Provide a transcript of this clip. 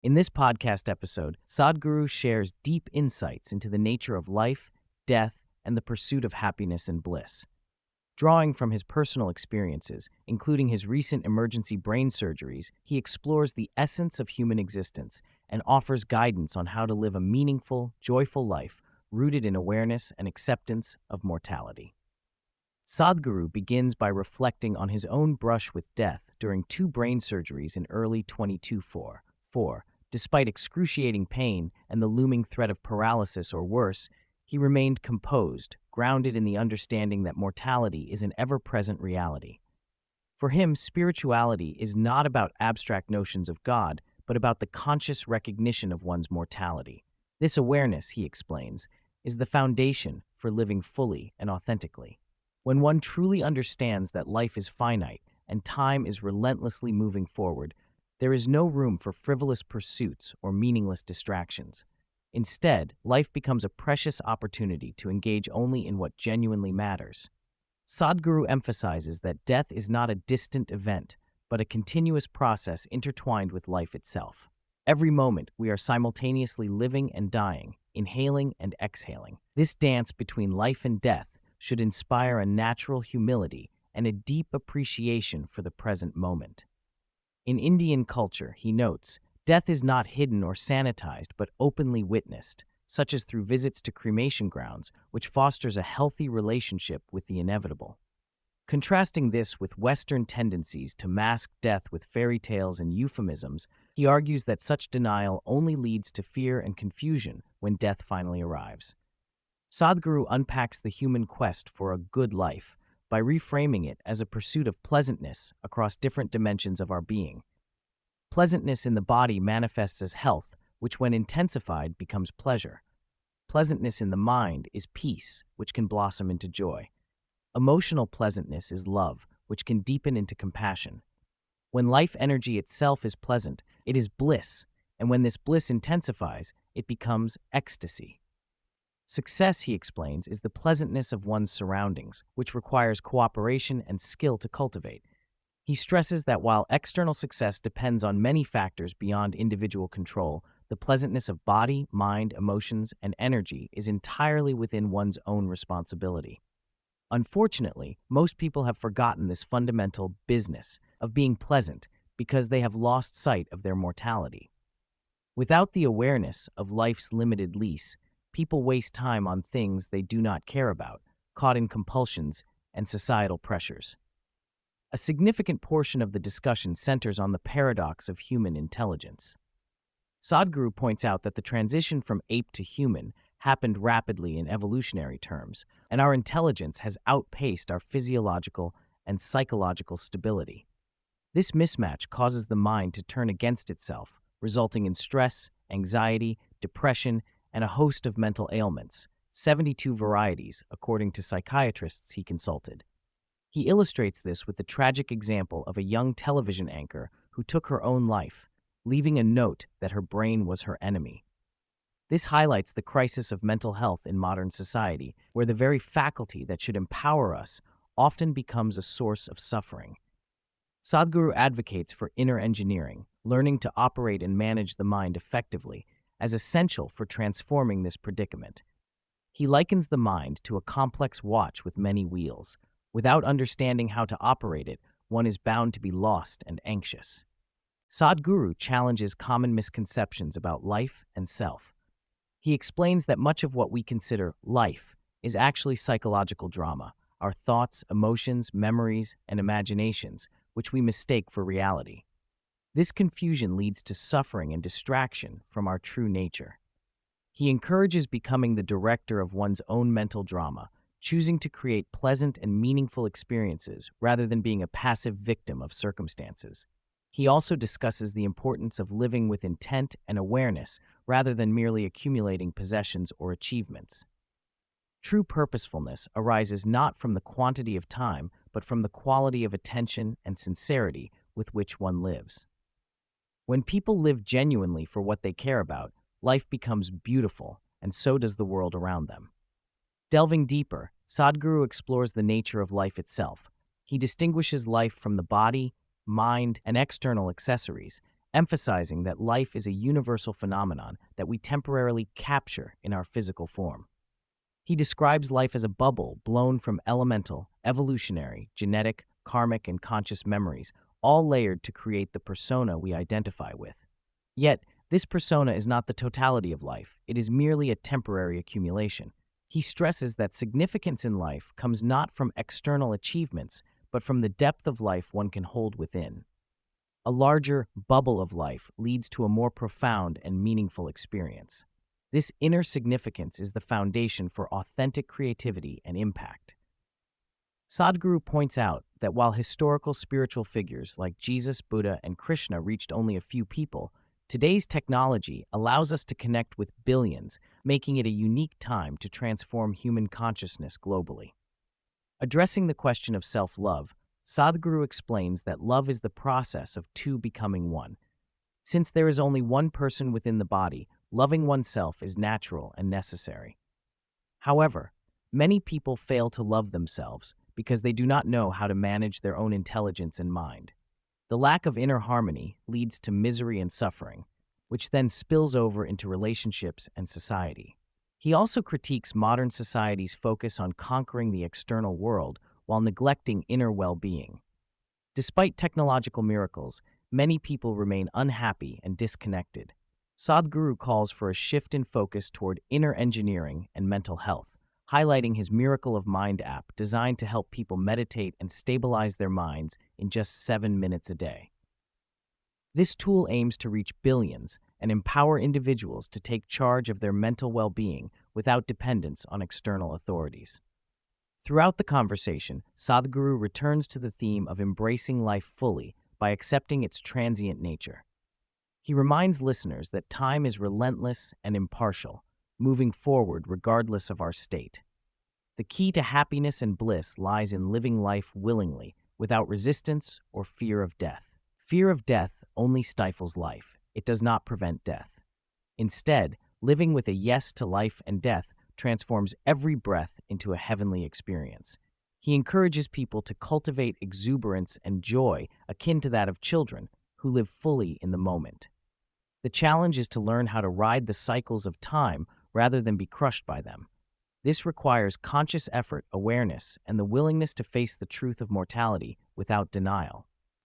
In this podcast episode, Sadhguru shares deep insights into the nature of life, death, and the pursuit of happiness and bliss. Drawing from his personal experiences, including his recent emergency brain surgeries, he explores the essence of human existence and offers guidance on how to live a meaningful, joyful life rooted in awareness and acceptance of mortality. Sadhguru begins by reflecting on his own brush with death during two brain surgeries in early 2024. Despite excruciating pain and the looming threat of paralysis or worse, he remained composed, grounded in the understanding that mortality is an ever-present reality. For him, spirituality is not about abstract notions of God, but about the conscious recognition of one's mortality. This awareness, he explains, is the foundation for living fully and authentically. When one truly understands that life is finite and time is relentlessly moving forward, there is no room for frivolous pursuits or meaningless distractions. Instead, life becomes a precious opportunity to engage only in what genuinely matters. Sadhguru emphasizes that death is not a distant event, but a continuous process intertwined with life itself. Every moment, we are simultaneously living and dying, inhaling and exhaling. This dance between life and death should inspire a natural humility and a deep appreciation for the present moment. In Indian culture, he notes, death is not hidden or sanitized, but openly witnessed, such as through visits to cremation grounds, which fosters a healthy relationship with the inevitable. Contrasting this with Western tendencies to mask death with fairy tales and euphemisms, he argues that such denial only leads to fear and confusion when death finally arrives. Sadhguru unpacks the human quest for a good life by reframing it as a pursuit of pleasantness across different dimensions of our being. Pleasantness in the body manifests as health, which when intensified becomes pleasure. Pleasantness in the mind is peace, which can blossom into joy. Emotional pleasantness is love, which can deepen into compassion. When life energy itself is pleasant, it is bliss, and when this bliss intensifies, it becomes ecstasy. Success, he explains, is the pleasantness of one's surroundings, which requires cooperation and skill to cultivate. He stresses that while external success depends on many factors beyond individual control, the pleasantness of body, mind, emotions, and energy is entirely within one's own responsibility. Unfortunately, most people have forgotten this fundamental business of being pleasant because they have lost sight of their mortality. Without the awareness of life's limited lease, people waste time on things they do not care about, caught in compulsions and societal pressures. A significant portion of the discussion centers on the paradox of human intelligence. Sadhguru points out that the transition from ape to human happened rapidly in evolutionary terms, and our intelligence has outpaced our physiological and psychological stability. This mismatch causes the mind to turn against itself, resulting in stress, anxiety, depression, and a host of mental ailments, 72 varieties, according to psychiatrists he consulted. He illustrates this with the tragic example of a young television anchor who took her own life, leaving a note that her brain was her enemy. This highlights the crisis of mental health in modern society, where the very faculty that should empower us often becomes a source of suffering. Sadhguru advocates for inner engineering, learning to operate and manage the mind effectively, as essential for transforming this predicament. He likens the mind to a complex watch with many wheels. Without understanding how to operate it, one is bound to be lost and anxious. Sadhguru challenges common misconceptions about life and self. He explains that much of what we consider life is actually psychological drama, our thoughts, emotions, memories, and imaginations, which we mistake for reality. This confusion leads to suffering and distraction from our true nature. He encourages becoming the director of one's own mental drama, choosing to create pleasant and meaningful experiences rather than being a passive victim of circumstances. He also discusses the importance of living with intent and awareness rather than merely accumulating possessions or achievements. True purposefulness arises not from the quantity of time, but from the quality of attention and sincerity with which one lives. When people live genuinely for what they care about, life becomes beautiful, and so does the world around them. Delving deeper, Sadhguru explores the nature of life itself. He distinguishes life from the body, mind, and external accessories, emphasizing that life is a universal phenomenon that we temporarily capture in our physical form. He describes life as a bubble blown from elemental, evolutionary, genetic, karmic, and conscious memories, all layered to create the persona we identify with. Yet, this persona is not the totality of life, it is merely a temporary accumulation. He stresses that significance in life comes not from external achievements, but from the depth of life one can hold within. A larger bubble of life leads to a more profound and meaningful experience. This inner significance is the foundation for authentic creativity and impact. Sadhguru points out that while historical spiritual figures like Jesus, Buddha, and Krishna reached only a few people, today's technology allows us to connect with billions, making it a unique time to transform human consciousness globally. Addressing the question of self-love, Sadhguru explains that love is the process of two becoming one. Since there is only one person within the body, loving oneself is natural and necessary. However, many people fail to love themselves because they do not know how to manage their own intelligence and mind. The lack of inner harmony leads to misery and suffering, which then spills over into relationships and society. He also critiques modern society's focus on conquering the external world while neglecting inner well-being. Despite technological miracles, many people remain unhappy and disconnected. Sadhguru calls for a shift in focus toward inner engineering and mental health, highlighting his Miracle of Mind app designed to help people meditate and stabilize their minds in just 7 minutes a day. This tool aims to reach billions and empower individuals to take charge of their mental well-being without dependence on external authorities. Throughout the conversation, Sadhguru returns to the theme of embracing life fully by accepting its transient nature. He reminds listeners that time is relentless and impartial, moving forward regardless of our state. The key to happiness and bliss lies in living life willingly, without resistance or fear of death. Fear of death only stifles life. It does not prevent death. Instead, living with a yes to life and death transforms every breath into a heavenly experience. He encourages people to cultivate exuberance and joy akin to that of children who live fully in the moment. The challenge is to learn how to ride the cycles of time rather than be crushed by them. This requires conscious effort, awareness, and the willingness to face the truth of mortality without denial.